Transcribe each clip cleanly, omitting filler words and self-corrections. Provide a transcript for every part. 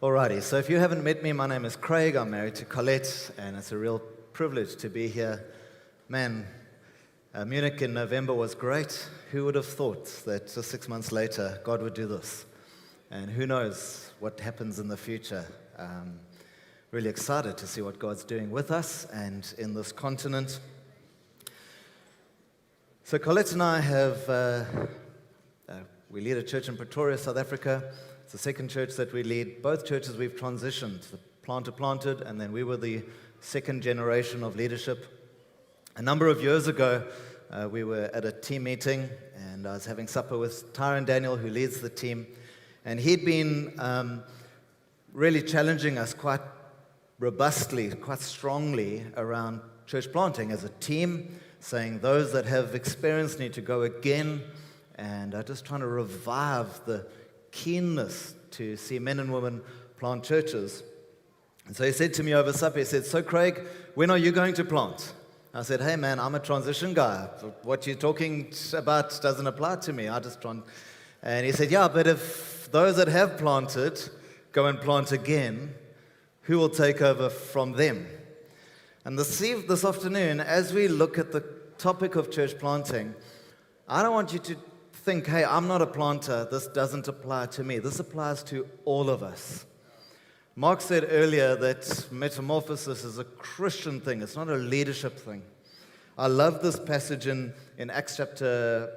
Alrighty, so if you haven't met me, my name is Craig. I'm married to Colette, and it's a real privilege to be here. Man, Munich in November was great. Who would have thought that just 6 months later, God would do this? And who knows what happens in the future. Really excited to see what God's doing with us and in this continent. So Colette and I we lead a church in Pretoria, South Africa. It's the second church that we lead. Both churches we've transitioned. The planter planted, and then we were the second generation of leadership. A number of years ago, we were at a team meeting, and I was having supper with Tyron Daniel, who leads the team. And he'd been really challenging us quite robustly, quite strongly around church planting as a team, saying those that have experience need to go again, and just trying to revive the keenness to see men and women plant churches. And so he said to me over supper, he said, "So Craig, when are you going to plant?" I said, "Hey man, I'm a transition guy. What you're talking about doesn't apply to me. And he said, "Yeah, but if those that have planted go and plant again, who will take over from them?" And this afternoon, as we look at the topic of church planting, I don't want you to think, "Hey, I'm not a planter. This doesn't apply to me." This applies to all of us. Mark said earlier that metamorphosis is a Christian thing. It's not a leadership thing. I love this passage in Acts chapter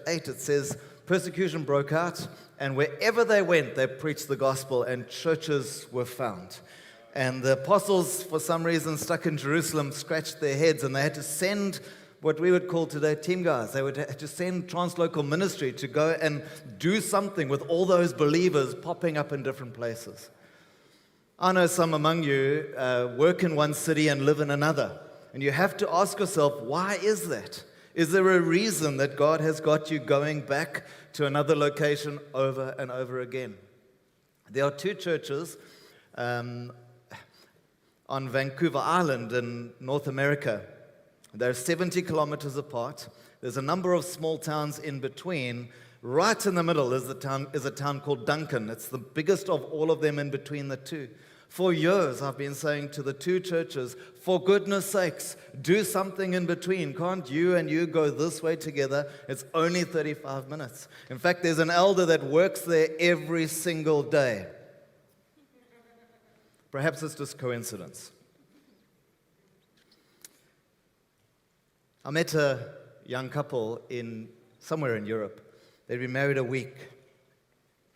8. It says, persecution broke out, and wherever they went, they preached the gospel, and churches were found. And the apostles, for some reason, stuck in Jerusalem, scratched their heads, and they had to send what we would call today team guys. They would have to send translocal ministry to go and do something with all those believers popping up in different places. I know some among you work in one city and live in another. And you have to ask yourself, why is that? Is there a reason that God has got you going back to another location over and over again? There are two churches on Vancouver Island in North America. They're 70 kilometers apart. There's a number of small towns in between. Right in the middle is a town called Duncan. It's the biggest of all of them in between the two. For years, I've been saying to the two churches, for goodness sakes, do something in between. Can't you and you go this way together? It's only 35 minutes. In fact, there's an elder that works there every single day. Perhaps it's just coincidence. I met a young couple somewhere in Europe. They'd been married a week.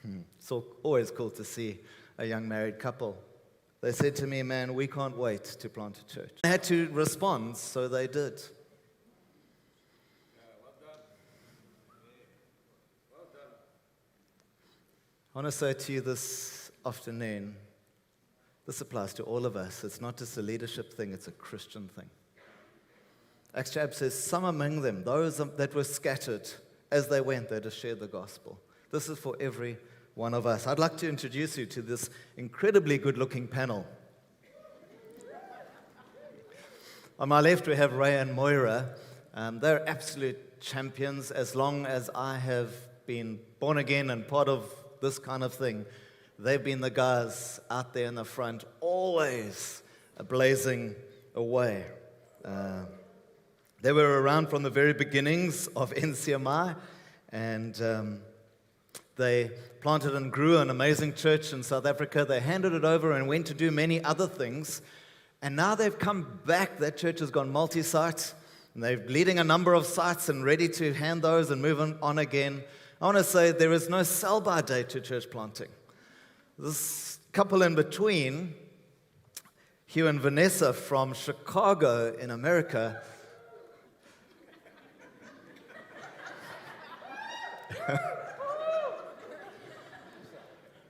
It's always cool to see a young married couple. They said to me, "Man, we can't wait to plant a church." I had to respond, so they did. Well done. Well done. I want to say to you this afternoon, this applies to all of us. It's not just a leadership thing, it's a Christian thing. Acts chapter says, some among them, those that were scattered, as they went, they just shared the gospel. This is for every one of us. I'd like to introduce you to this incredibly good-looking panel. On my left, we have Ray and Moira. They're absolute champions. As long as I have been born again and part of this kind of thing, they've been the guys out there in the front, always blazing away. They were around from the very beginnings of NCMI, and they planted and grew an amazing church in South Africa. They handed it over and went to do many other things, and now they've come back. That church has gone multi-site, and they're leading a number of sites and ready to hand those and move on again. I want to say there is no sell-by date to church planting. This couple in between, Hugh and Vanessa from Chicago in America,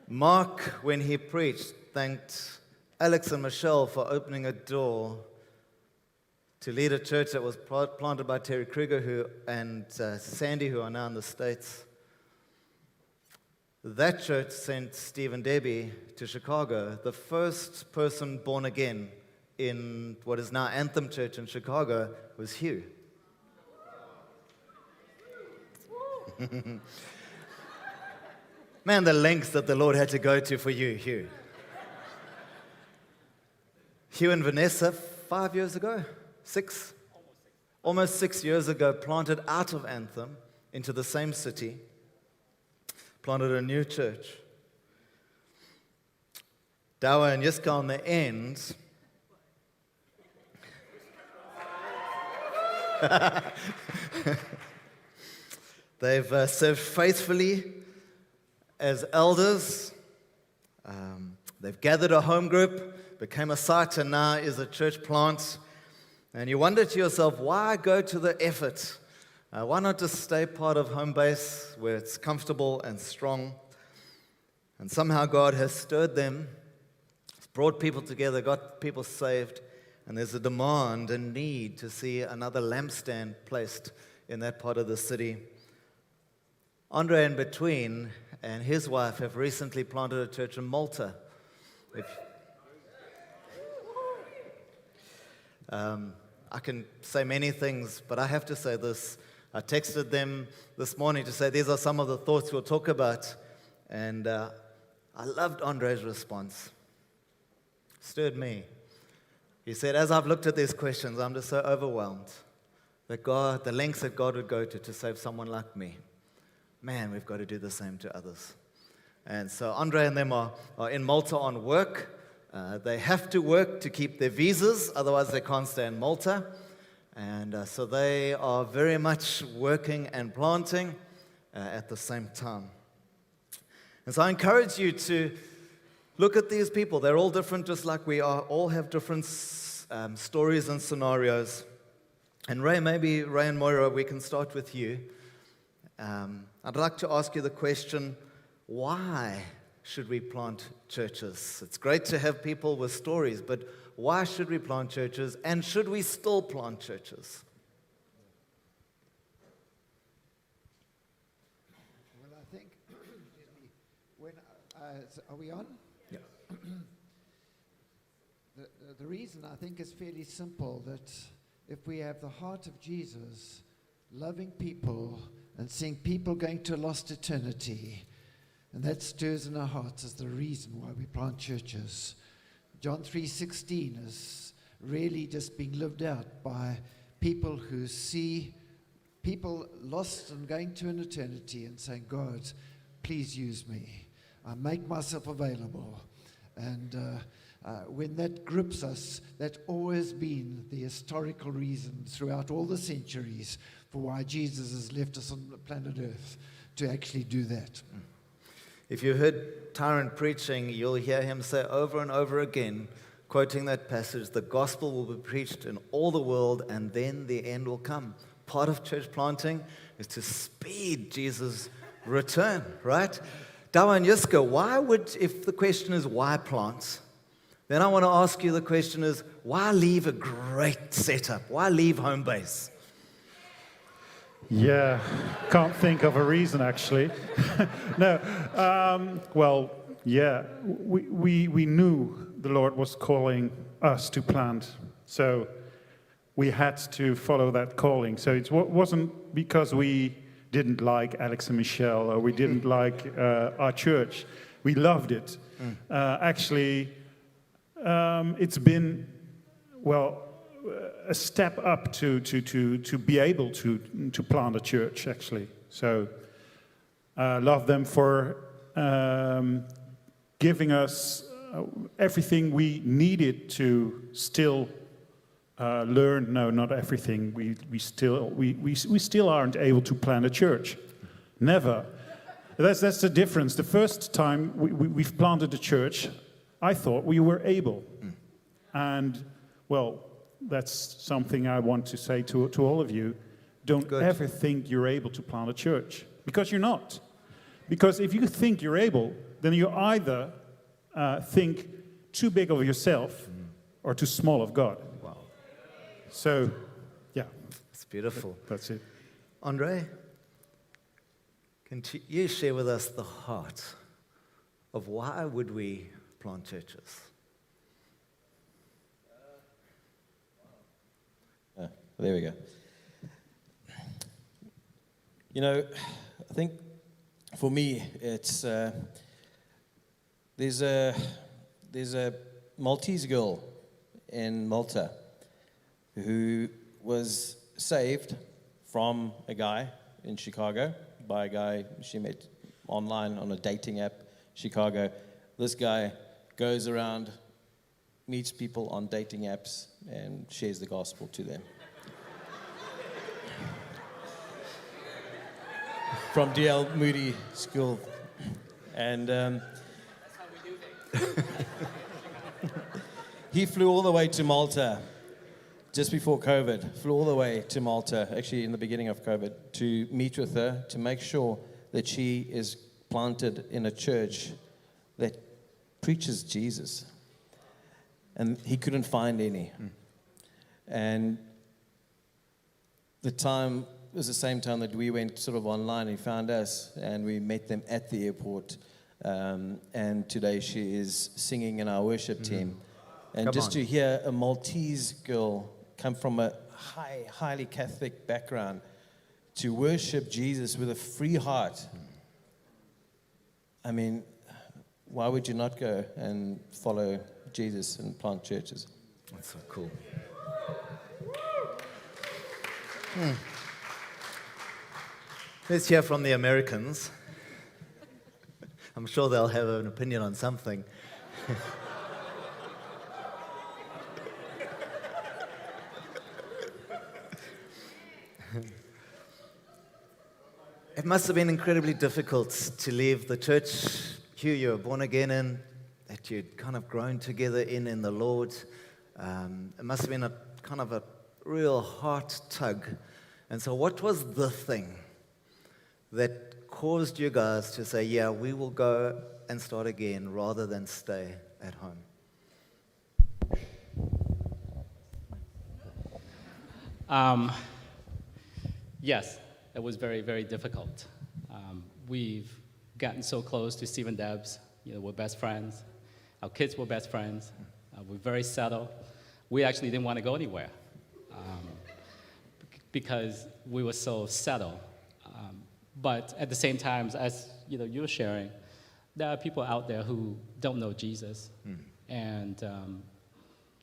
Mark, when he preached, thanked Alex and Michelle for opening a door to lead a church that was planted by Terry Kruger and Sandy, who are now in the States. That church sent Steve and Debbie to Chicago. The first person born again in what is now Anthem Church in Chicago was Hugh. Man, the lengths that the Lord had to go to for you, Hugh. Hugh and Vanessa, 5 years ago, almost 6 years ago, planted out of Anthem into the same city, planted a new church. Dawa and Yiska on the end they've served faithfully as elders. They've gathered a home group, became a site, and now is a church plant. And you wonder to yourself, why go to the effort? Why not just stay part of home base where it's comfortable and strong? And somehow God has stirred them, brought people together, got people saved, and there's a demand and need to see another lampstand placed in that part of the city. Andre in between and his wife have recently planted a church in Malta. I can say many things, but I have to say this. I texted them this morning to say these are some of the thoughts we'll talk about, and I loved Andre's response. Stirred me. He said, as I've looked at these questions, I'm just so overwhelmed that God, the lengths that God would go to save someone like me. Man, we've got to do the same to others. And so Andre and them are in Malta on work. They have to work to keep their visas, otherwise they can't stay in Malta. And so they are very much working and planting at the same time. And so I encourage you to look at these people. They're all different, just like we are. All have different stories and scenarios. And Ray and Moira, we can start with you. I'd like to ask you the question, why should we plant churches? It's great to have people with stories, but why should we plant churches, and should we still plant churches? Well, I think, are we on? Yeah. The reason I think is fairly simple, that if we have the heart of Jesus, loving people and seeing people going to a lost eternity, and that stirs in our hearts is the reason why we plant churches. John 3:16 is really just being lived out by people who see people lost and going to an eternity and saying, God, please use me. I make myself available. And when that grips us, that's always been the historical reason throughout all the centuries for why Jesus has left us on the planet Earth to actually do that. If you heard Tyrant preaching, you'll hear him say over and over again, quoting that passage, the gospel will be preached in all the world and then the end will come. Part of church planting is to speed Jesus' return, right? Dawa and Yiska, if the question is why plant, then I want to ask you the question is, why leave a great setup? Why leave home base? Yeah, can't think of a reason actually. No, we knew the Lord was calling us to plant, so we had to follow that calling. So it wasn't because we didn't like Alex and Michelle or we didn't like our church. We loved it. It's been, a step up to be able to plant a church, actually. So love them for giving us everything we needed to still learn. No, not everything. We still aren't able to plant a church. Never. That's the difference. The first time we've planted a church, I thought we were able. And, that's something I want to say to all of you. Don't ever think you're able to plant a church, because you're not. Because if you think you're able, then you either think too big of yourself or too small of God. Wow. So, yeah. It's beautiful. That's it. Andre, can you share with us the heart of why would we plant churches? There we go. I think for me, it's there's a Maltese girl in Malta who was saved from a guy in Chicago by a guy she met online on a dating app, Chicago. This guy goes around, meets people on dating apps, and shares the gospel to them. From D.L. Moody School. And he flew all the way to Malta just before COVID, flew all the way to Malta, actually in the beginning of COVID, to meet with her, to make sure that she is planted in a church that preaches Jesus. And he couldn't find any. And the time was the same time that we went sort of online. He found us, and we met them at the airport. And today she is singing in our worship team. And Come just on. to hear a Maltese girl come from a highly Catholic background to worship Jesus with a free heart. I mean, why would you not go and follow Jesus and plant churches? That's so cool. Let's hear from the Americans. I'm sure they'll have an opinion on something. It must have been incredibly difficult to leave the church you were born again in, that you'd kind of grown together in the Lord. It must have been a kind of a real heart tug. And so what was the thing that caused you guys to say, yeah, we will go and start again rather than stay at home? Yes, it was very, very difficult. We've gotten so close to Steve and Debs. We're best friends. Our kids were best friends. We're very settled. We actually didn't want to go anywhere because we were so settled. But at the same time, as you were sharing, there are people out there who don't know Jesus. And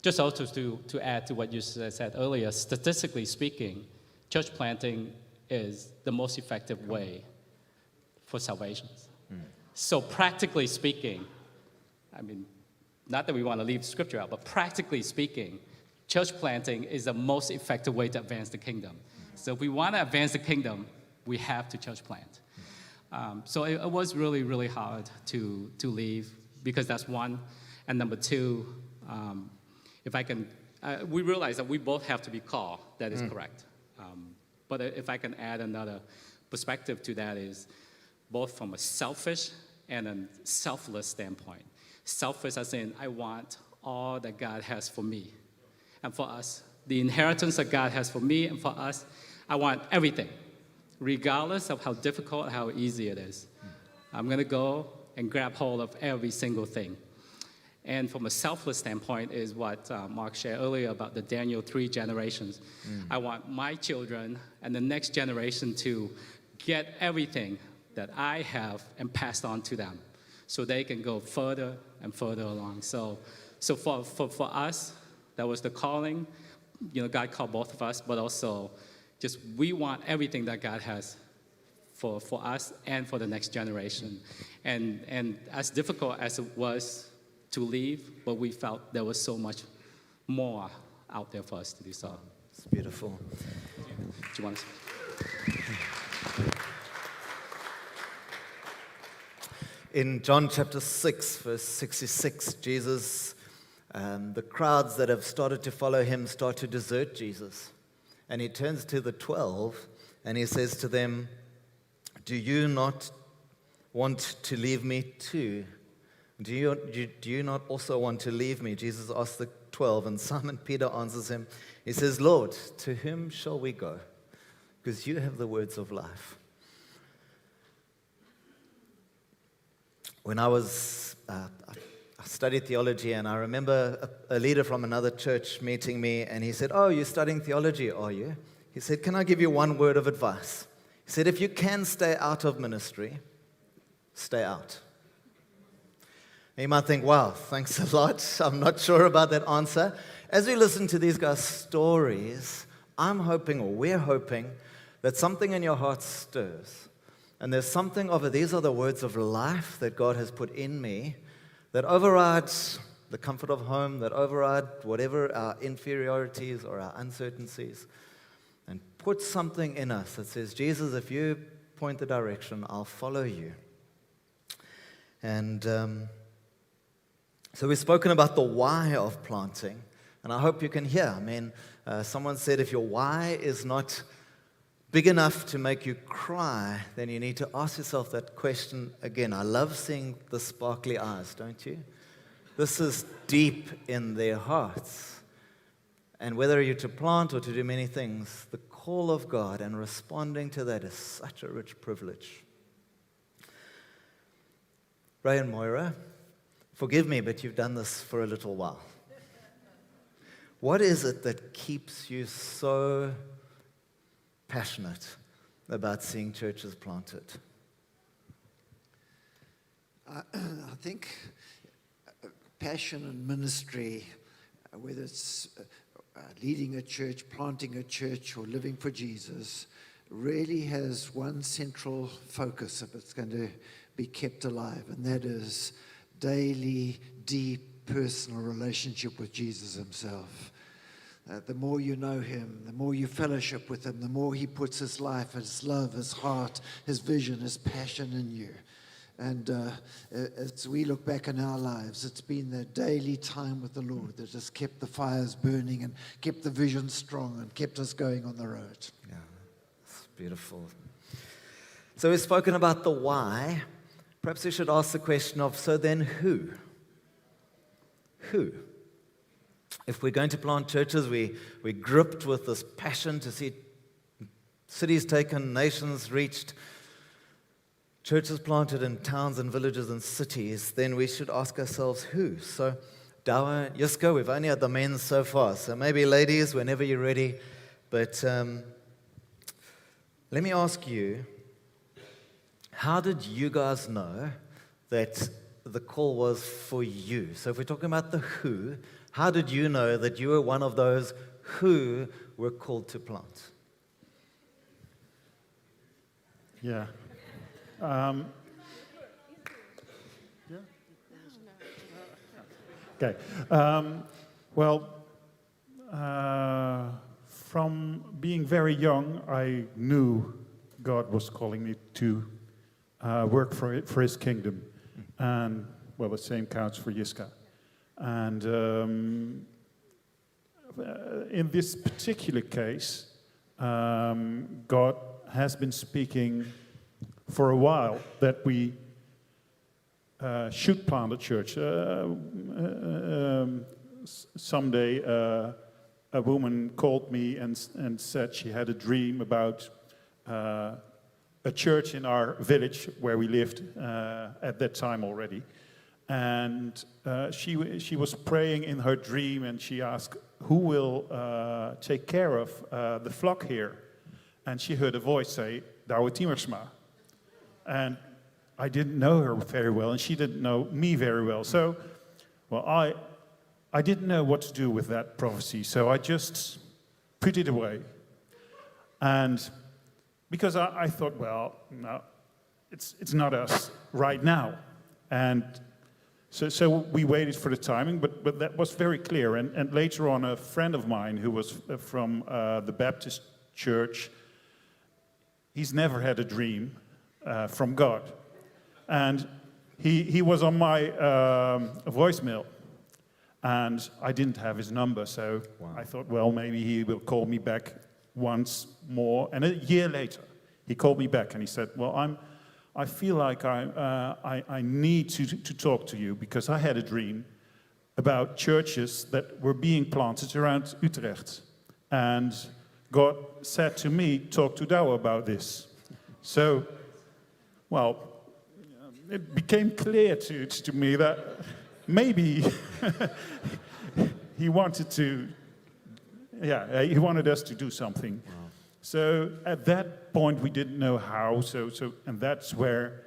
just also to add to what you said earlier, statistically speaking, church planting is the most effective way for salvation. So practically speaking, I mean, not that we want to leave scripture out, but practically speaking, church planting is the most effective way to advance the kingdom. So if we want to advance the kingdom, we have to church plant. So it was really, really hard to leave because that's one. And number two, if I can, we realize that we both have to be called. That is correct. But if I can add another perspective to that is both from a selfish and a selfless standpoint. Selfish as in, I want all that God has for me and for us. The inheritance that God has for me and for us, I want everything, regardless of how difficult, how easy it is. I'm going to go and grab hold of every single thing. And from a selfless standpoint is what Mark shared earlier about the Daniel 3 generations. I want my children and the next generation to get everything that I have and pass on to them so they can go further and further along. So for us, that was the calling. God called both of us, but also just we want everything that God has for us and for the next generation. And as difficult as it was to leave, but we felt there was so much more out there for us to do so. It's beautiful. Do you want to? In John chapter 6, verse 66, Jesus, the crowds that have started to follow him start to desert Jesus. And he turns to the 12 and he says to them, do you not want to leave me too? Do you not also want to leave me? Jesus asked the 12, and Simon Peter answers him. He says, Lord, to whom shall we go? Because you have the words of life. When I studied theology, and I remember a leader from another church meeting me, and he said, oh, you're studying theology, are you? He said, can I give you one word of advice? He said, if you can stay out of ministry, stay out. You might think, wow, thanks a lot. I'm not sure about that answer. As we listen to these guys' stories, I'm hoping, or we're hoping, that something in your heart stirs. And there's something of it. These are the words of life that God has put in me that overrides the comfort of home, that override whatever our inferiorities or our uncertainties, and put something in us that says, Jesus, if you point the direction, I'll follow you. And so we've spoken about the why of planting, and I hope you can hear. I mean, someone said if your why is not big enough to make you cry, then you need to ask yourself that question again. I love seeing the sparkly eyes, don't you? This is deep in their hearts. And whether you're to plant or to do many things, the call of God and responding to that is such a rich privilege. Ray and Moira, forgive me, but you've done this for a little while. What is it that keeps you so passionate about seeing churches planted? I think passion and ministry, whether it's leading a church, planting a church, or living for Jesus, really has one central focus if it's going to be kept alive, and that is daily, deep, personal relationship with Jesus himself. The more you know him, the more you fellowship with him, the more he puts his life, his love, his heart, his vision, his passion in you. And as we look back in our lives, it's been the daily time with the Lord that has kept the fires burning and kept the vision strong and kept us going on the road. Yeah, it's beautiful. So we've spoken about the why. Perhaps we should ask the question of, so then who? Who? If we're going to plant churches, we're gripped with this passion to see cities taken, nations reached, churches planted in towns and villages and cities, then we should ask ourselves who. So, Dawa, Yiska, we've only had the men so far, so maybe ladies, whenever you're ready. But let me ask you, how did you guys know that the call was for you? So if we're talking about the who, how did you know that you were one of those who were called to plant? Yeah. Okay. From being very young, I knew God was calling me to work for His kingdom, and the same counts for Yiska. And in this particular case, God has been speaking for a while that we should plant a church. Someday, a woman called me and said she had a dream about a church in our village where we lived at that time already. And she was praying in her dream, and she asked, who will take care of the flock here? And she heard a voice say, Douwe Tiemersma. And I didn't know her very well, and she didn't know me very well. So, I didn't know what to do with that prophecy, so I just put it away. And because I thought, no, it's not us right now. And so we waited for the timing, but that was very clear. And later on, a friend of mine who was from the Baptist church, he's never had a dream from God. And he was on my voicemail, and I didn't have his number, so I thought, maybe he will call me back once more. And a year later, he called me back, and he said, I feel like I need to talk to you, because I had a dream about churches that were being planted around Utrecht. And God said to me, talk to Douwe about this. So, it became clear to me that maybe he wanted us to do something. Wow. So at that point, we didn't know how. And that's where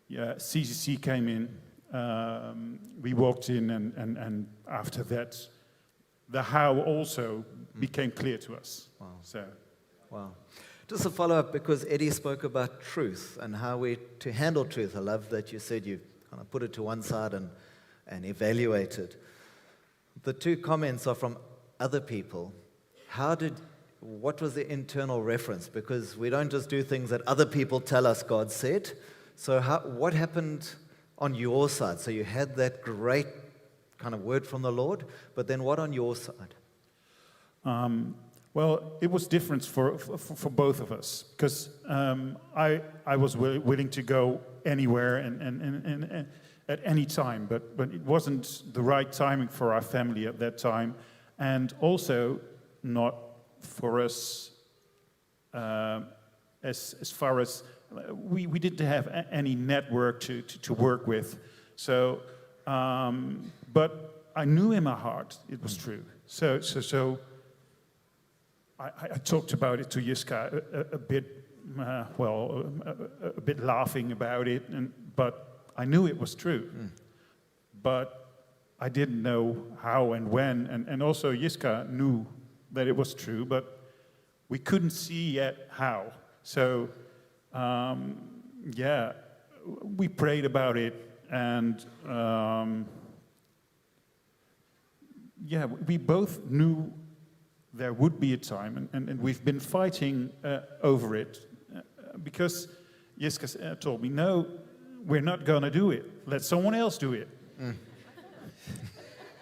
CCC came in. we walked in, and after that, the how also became clear to us. Wow. So, Wow. Just a follow-up, because Eddie spoke about truth and how we to handle truth. I love that you said you kind of put it to one side and evaluate it. The two comments are from other people. What was the internal reference? Because we don't just do things that other people tell us God said. So what happened on your side? So you had that great kind of word from the Lord, but then what on your side? well, it was different for both of us, because I was willing to go anywhere and at any time, but it wasn't the right timing for our family at that time, and also not for us as far as we didn't have any network to work with. So, but I knew in my heart it was true. So I talked about it to Jiska a bit, a bit laughing about it, but I knew it was true. But I didn't know how and when, and also Jiska knew that it was true, but we couldn't see yet how. So, we prayed about it, and we both knew there would be a time, and we've been fighting over it, because Jiska told me, no, we're not going to do it. Let someone else do it.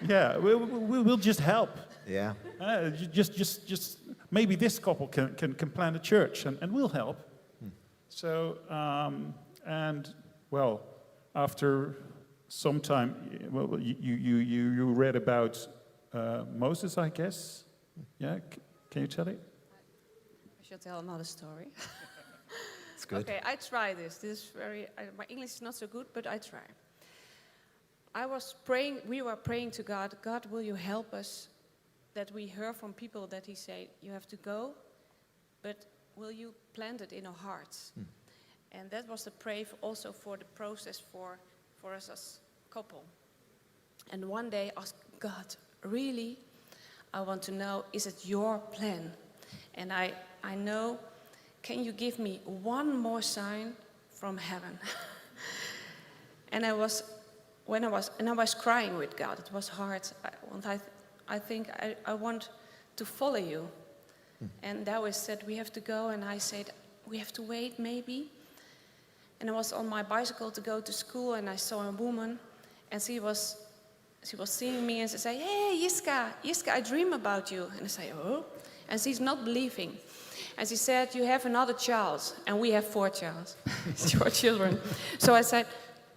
Yeah, we'll just help. Yeah. Just maybe this couple can plant a church, and we'll help. So, after some time, you read about Moses, I guess. Yeah, can you tell it? I should tell another story. It's good. Okay, I try this. This is my English is not so good, but I try. I was praying, we were praying to God, God, will you help us, that we hear from people that he said, you have to go, but will you plant it in our hearts? And that was the prayer also for the process for us as couple. And one day I asked God, really, I want to know, is it your plan? And I know, can you give me one more sign from heaven? And I was crying with God. It was hard. I think I want to follow you. And Dawes said, we have to go. And I said, we have to wait maybe. And I was on my bicycle to go to school, and I saw a woman, and she was seeing me, and she said, hey, Jiska, I dream about you. And I say, oh? And she's not believing. And she said, you have another child, and we have 4 children. So I said,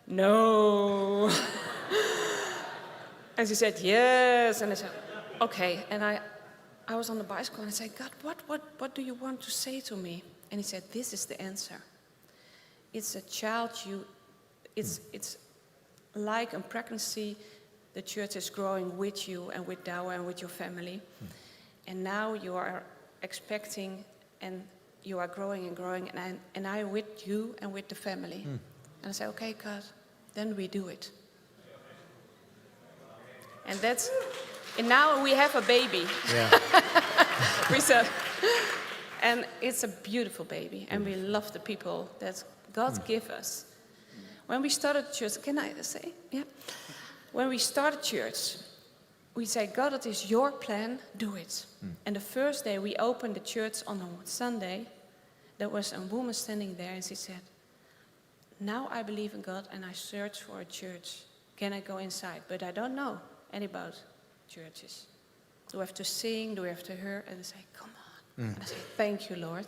no. And she said, yes. And I said, okay. And I was on the bicycle, and I said, God, what do you want to say to me? And he said, this is the answer. It's a child it's like a pregnancy. The church is growing with you and with Douwe and with your family. And now you are expecting, and you are growing and growing, and I with you and with the family. And I said, okay, God, then we do it. And now we have a baby. Yeah. We said, and it's a beautiful baby, and we love the people that God give us. When we started church, can I say? Yeah. When we started church, we say, God, it is your plan, do it. And the first day we opened the church on a Sunday, there was a woman standing there, and she said, now I believe in God, and I search for a church. Can I go inside? But I don't know any about churches. Do I have to sing? Do I have to hear? And I say, come on. And I say, thank you, Lord.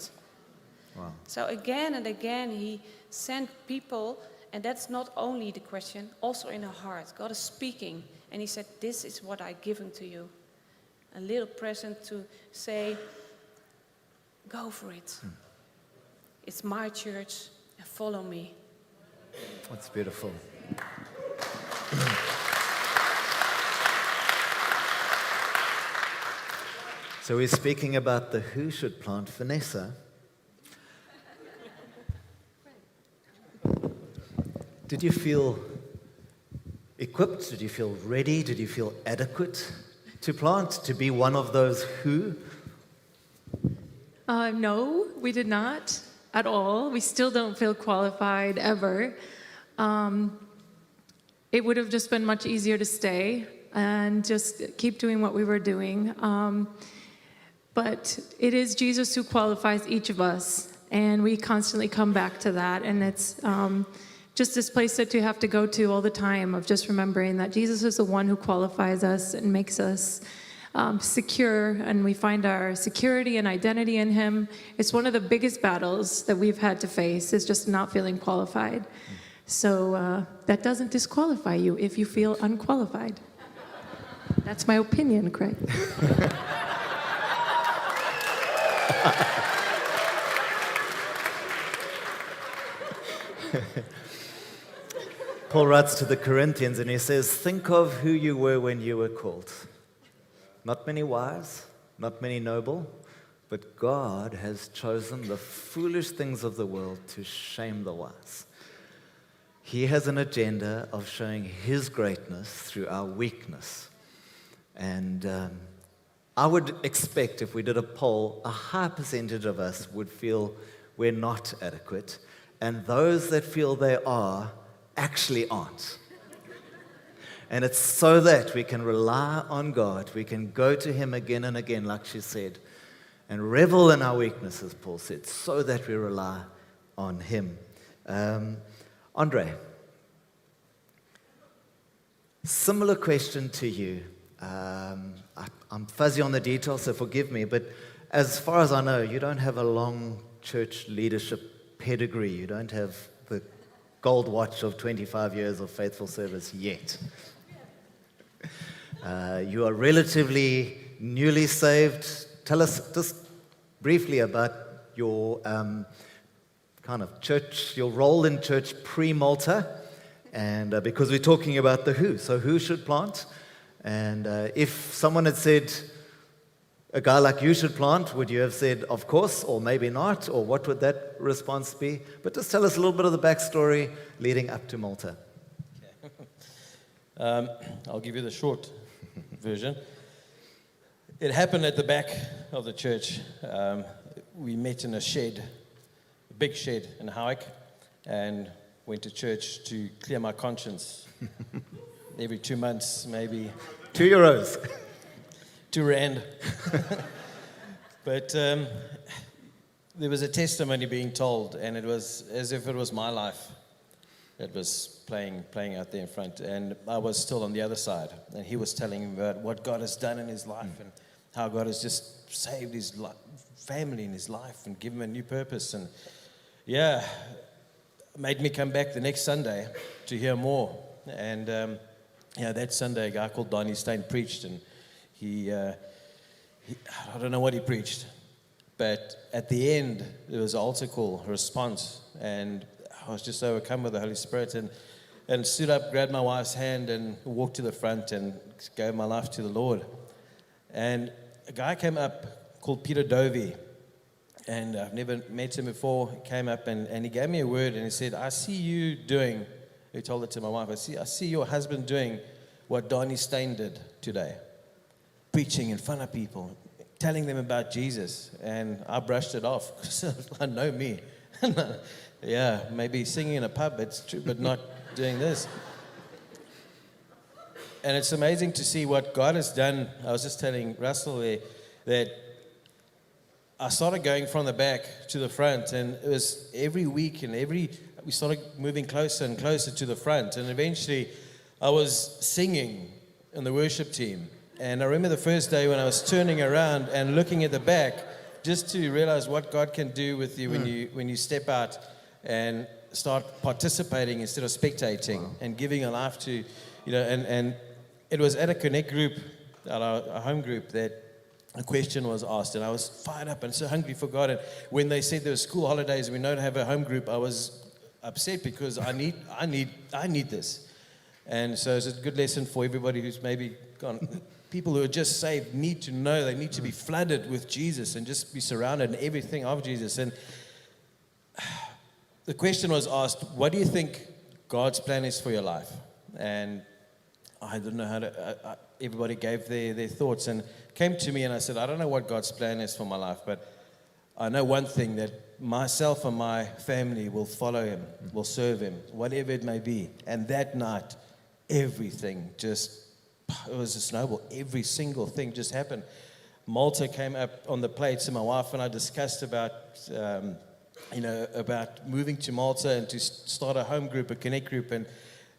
Wow. So again and again, he sent people, and that's not only the question, also in our heart. God is speaking, and he said, this is what I've given to you. A little present to say, go for it. It's my church, and follow me. That's beautiful. So we're speaking about the who should plant. Vanessa, did you feel equipped? Did you feel ready? Did you feel adequate to plant, to be one of those who? No, we did not at all. We still don't feel qualified ever. It would have just been much easier to stay and just keep doing what we were doing. But it is Jesus who qualifies each of us, and we constantly come back to that. And it's just this place that you have to go to all the time of just remembering that Jesus is the one who qualifies us and makes us secure, and we find our security and identity in him. It's one of the biggest battles that we've had to face, is just not feeling qualified. So that doesn't disqualify you if you feel unqualified. That's my opinion, Craig. Paul writes to the Corinthians and he says, think of who you were when you were called. Not many wise, not many noble, but God has chosen the foolish things of the world to shame the wise. He has an agenda of showing his greatness through our weakness. And I would expect, if we did a poll, a high percentage of us would feel we're not adequate, and those that feel they are actually aren't. And it's so that we can rely on God, we can go to him again and again, like she said, and revel in our weaknesses, Paul said, so that we rely on him. Andre, similar question to you. I'm fuzzy on the details, so forgive me, but as far as I know, you don't have a long church leadership pedigree. You don't have the gold watch of 25 years of faithful service yet. You are relatively newly saved. Tell us just briefly about your kind of church, your role in church pre-Malta, and because we're talking about the who. So who should plant? And if someone had said, a guy like you should plant, would you have said, of course, or maybe not? Or what would that response be? But just tell us a little bit of the backstory leading up to Malta. I'll give you the short version. It happened at the back of the church. We met in a shed, a big shed in Howick, and went to church to clear my conscience. Every 2 months, maybe. €2. 2 rand. But there was a testimony being told, and it was as if it was my life that was playing out there in front. And I was still on the other side. And he was telling me about what God has done in his life and how God has just saved his family in his life and given him a new purpose. And yeah, made me come back the next Sunday to hear more. And that Sunday, a guy called Donnie Stein preached, and he I don't know what he preached, but at the end, there was an altar call, a response, and I was just overcome with the Holy Spirit, and stood up, grabbed my wife's hand, and walked to the front and gave my life to the Lord. And a guy came up called Peter Dovey, and I've never met him before. He came up and he gave me a word, and he said, I see you doing, he told it to my wife, I see your husband doing what Donnie Stein did today, preaching in front of people, telling them about Jesus. And I brushed it off because I know me. Yeah, maybe singing in a pub, it's true, but not doing this. And it's amazing to see what God has done. I was just telling Russell there that I started going from the back to the front, and it was every week and we started moving closer and closer to the front, and eventually I was singing in the worship team. And I remember the first day when I was turning around and looking at the back, just to realize what God can do with you when you step out and start participating instead of spectating and giving a life to, and it was at a Connect group, at our home group, that a question was asked, and I was fired up and so hungry for God. And when they said there were school holidays and we don't have a home group, I was upset because I need this. And so it's a good lesson for everybody who's maybe gone. People who are just saved need to know they need to be flooded with Jesus and just be surrounded in everything of Jesus. And the question was asked, what do you think God's plan is for your life? And I didn't know how to, everybody gave their thoughts and came to me and I said, I don't know what God's plan is for my life, but I know one thing, that myself and my family will follow him, will serve him, whatever it may be. And that night, everything just, it was a snowball. Every single thing just happened. Malta came up on the plate, so my wife and I discussed about, about moving to Malta and to start a home group, a connect group, and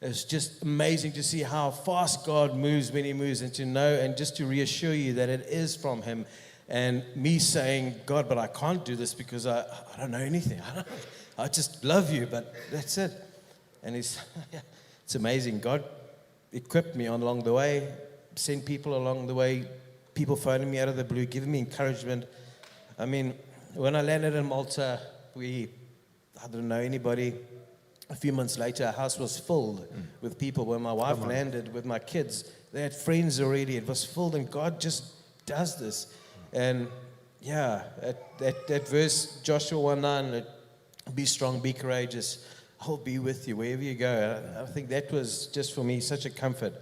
it's just amazing to see how fast God moves when he moves, and to know and just to reassure you that it is from him. And me saying, God, but I can't do this because I don't know anything. I just love you, but that's it. And it's amazing. God equipped me along the way, sent people along the way, people phoning me out of the blue, giving me encouragement. I mean, when I landed in Malta, I didn't know anybody. A few months later, our house was filled with people. When my wife landed with my kids, they had friends already. It was filled, and God just does this. And yeah, that verse, Joshua 1:9, be strong, be courageous, I'll be with you wherever you go. I think that was just for me such a comfort.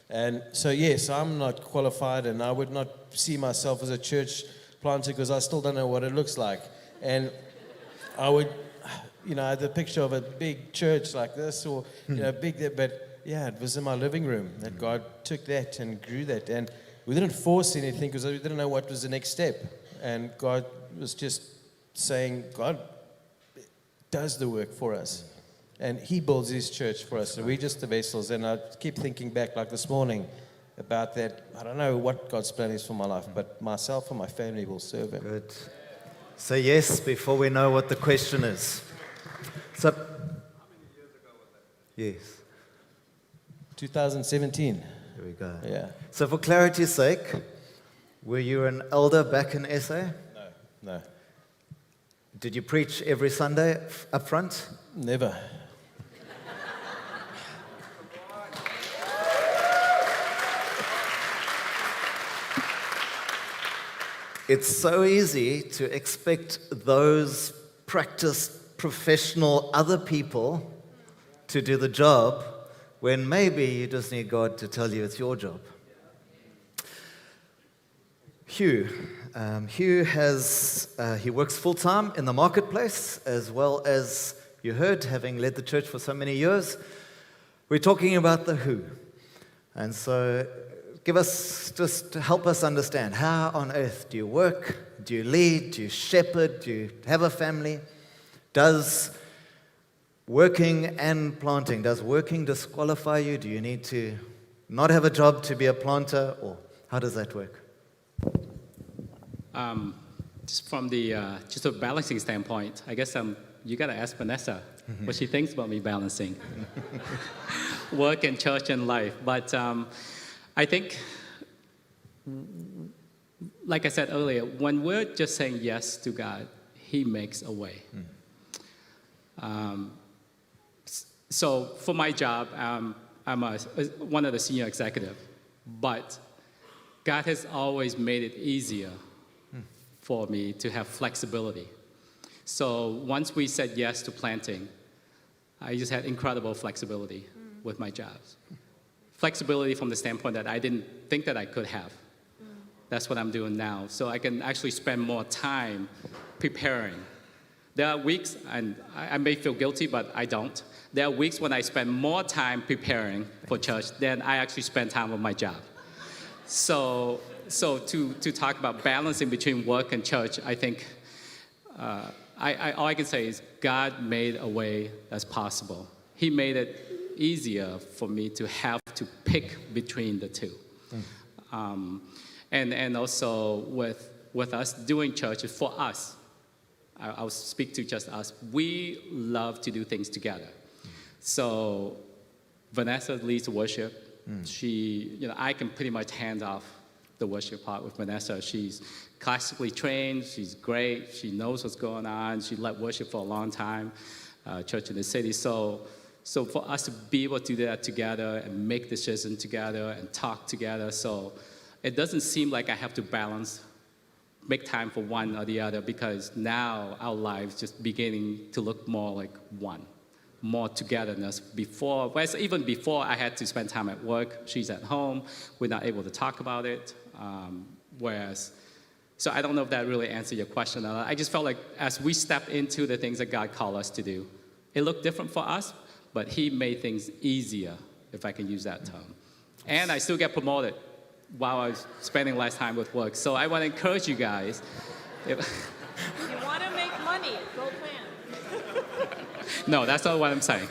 And so yes, I'm not qualified, and I would not see myself as a church planter because I still don't know what it looks like. And I would, the picture of a big church like this, or big, but yeah, it was in my living room that God took that and grew that. And we didn't force anything because we didn't know what was the next step. And God was just saying, God does the work for us. And he builds his church for us. And we're just the vessels. And I keep thinking back, like this morning, about that. I don't know what God's plan is for my life, but myself and my family will serve him. Good. Say yes before we know what the question is. So, how many years ago was that? Yes. 2017. There we go. Yeah. So for clarity's sake, were you an elder back in SA? No. Did you preach every Sunday up front? Never. It's so easy to expect those practiced professional other people to do the job when maybe you just need God to tell you it's your job. Hugh he works full-time in the marketplace, as well as you heard, having led the church for so many years. We're talking about the who. And so just help us understand, how on earth do you work? Do you lead? Do you shepherd? Do you have a family? Does working and planting, does working disqualify you? Do you need to not have a job to be a planter? Or how does that work? Just from the just a balancing standpoint, I guess you got to ask Vanessa what she thinks about me balancing work and church and life. But I think, like I said earlier, when we're just saying yes to God, he makes a way. So for my job, I'm one of the senior executives, but God has always made it easier for me to have flexibility. So once we said yes to planting, I just had incredible flexibility with my jobs. Flexibility from the standpoint that I didn't think that I could have. That's what I'm doing now. So I can actually spend more time preparing. There are weeks, and I may feel guilty, but I don't. There are weeks when I spend more time preparing for church than I actually spend time with my job. So to talk about balancing between work and church, I think all I can say is God made a way that's possible. He made it easier for me to have to pick between the two. And also with us doing church, for us, I'll speak to just us, we love to do things together. So Vanessa leads worship. I can pretty much hand off the worship part with Vanessa. She's classically trained, she's great, she knows what's going on, she led worship for a long time, church in the city. So for us to be able to do that together and make decisions together and talk together, so it doesn't seem like I have to make time for one or the other, because now our lives just beginning to look more like one. more togetherness before, whereas even before I had to spend time at work, she's at home, we're not able to talk about it. So I don't know if that really answered your question. I just felt like as we step into the things that God called us to do, it looked different for us, but he made things easier, if I can use that term. And I still get promoted while I was spending less time with work. So I want to encourage you guys. You want to make money, go plan. No, that's not what I'm saying.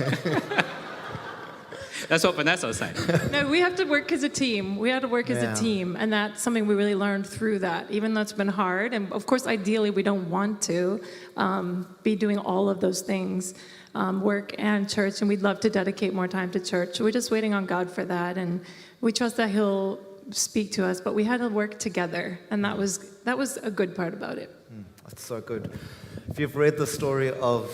That's what Vanessa was saying. No, we have to work as a team. We have to work as a team, and that's something we really learned through that, even though it's been hard. And of course, ideally, we don't want to be doing all of those things, work and church, and we'd love to dedicate more time to church. We're just waiting on God for that, and we trust that he'll speak to us, but we had to work together, and that was a good part about it. That's so good. If you've read the story of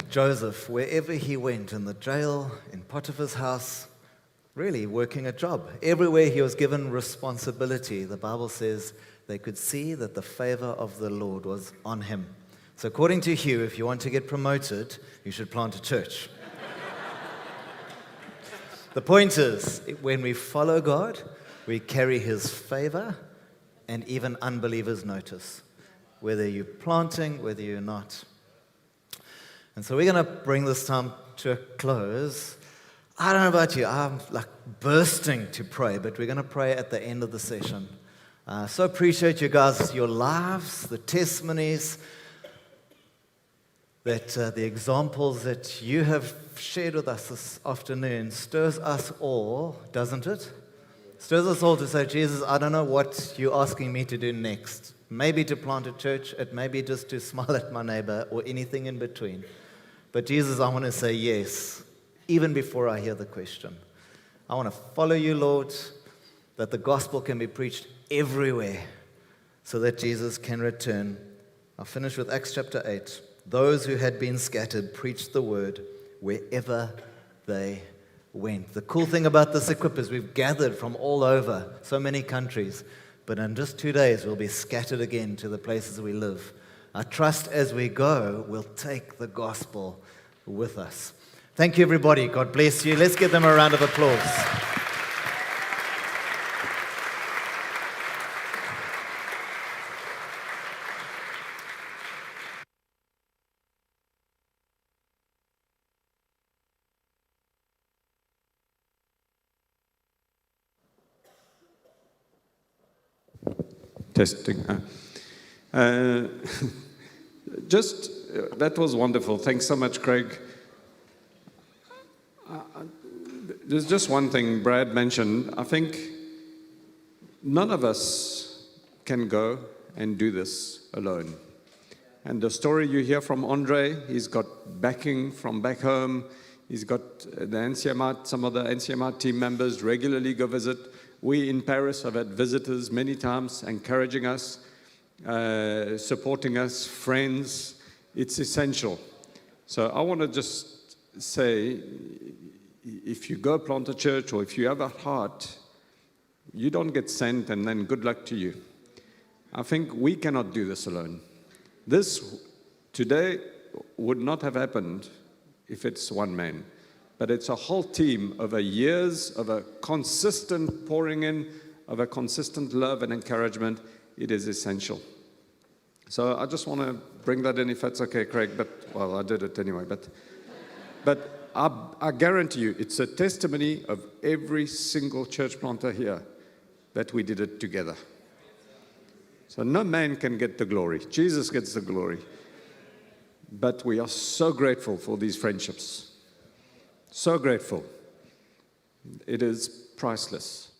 Joseph, wherever he went, in the jail, in Potiphar's house, really working a job. Everywhere he was given responsibility, the Bible says they could see that the favor of the Lord was on him. So according to Hugh, if you want to get promoted, you should plant a church. The point is, when we follow God, we carry his favor, and even unbelievers notice, whether you're planting, whether you're not. And so we're going to bring this time to a close. I don't know about you, I'm like bursting to pray, but we're going to pray at the end of the session. So appreciate you guys, your lives, the testimonies, that the examples that you have shared with us this afternoon stirs us all, doesn't it? Stirs us all to say, Jesus, I don't know what you're asking me to do next. Maybe to plant a church, it may be just to smile at my neighbor, or anything in between. But Jesus, I want to say yes, even before I hear the question. I want to follow you, Lord, that the gospel can be preached everywhere so that Jesus can return. I'll finish with Acts chapter 8. Those who had been scattered preached the word wherever they went. The cool thing about this equip is we've gathered from all over, so many countries, but in just 2 days we'll be scattered again to the places we live. I trust as we go, we'll take the gospel with us. Thank you, everybody. God bless you. Let's give them a round of applause. Testing. That was wonderful. Thanks so much, Craig. There's just one thing Brad mentioned. I think none of us can go and do this alone. And the story you hear from Andre, he's got backing from back home. He's got the NCMR, some of the NCMR team members regularly go visit. We in Paris have had visitors many times encouraging us, supporting us, friends. It's essential. So I want to just say, if you go plant a church or if you have a heart, you don't get sent and then good luck to you. I think we cannot do this alone. This today would not have happened if it's one man. But it's a whole team over years of a consistent pouring in, of a consistent love and encouragement. It is essential. So I just want to bring that in, if that's okay, Craig. But, well, I did it anyway. But I guarantee you, it's a testimony of every single church planter here that we did it together. So no man can get the glory. Jesus gets the glory. But we are so grateful for these friendships. So grateful. It is priceless.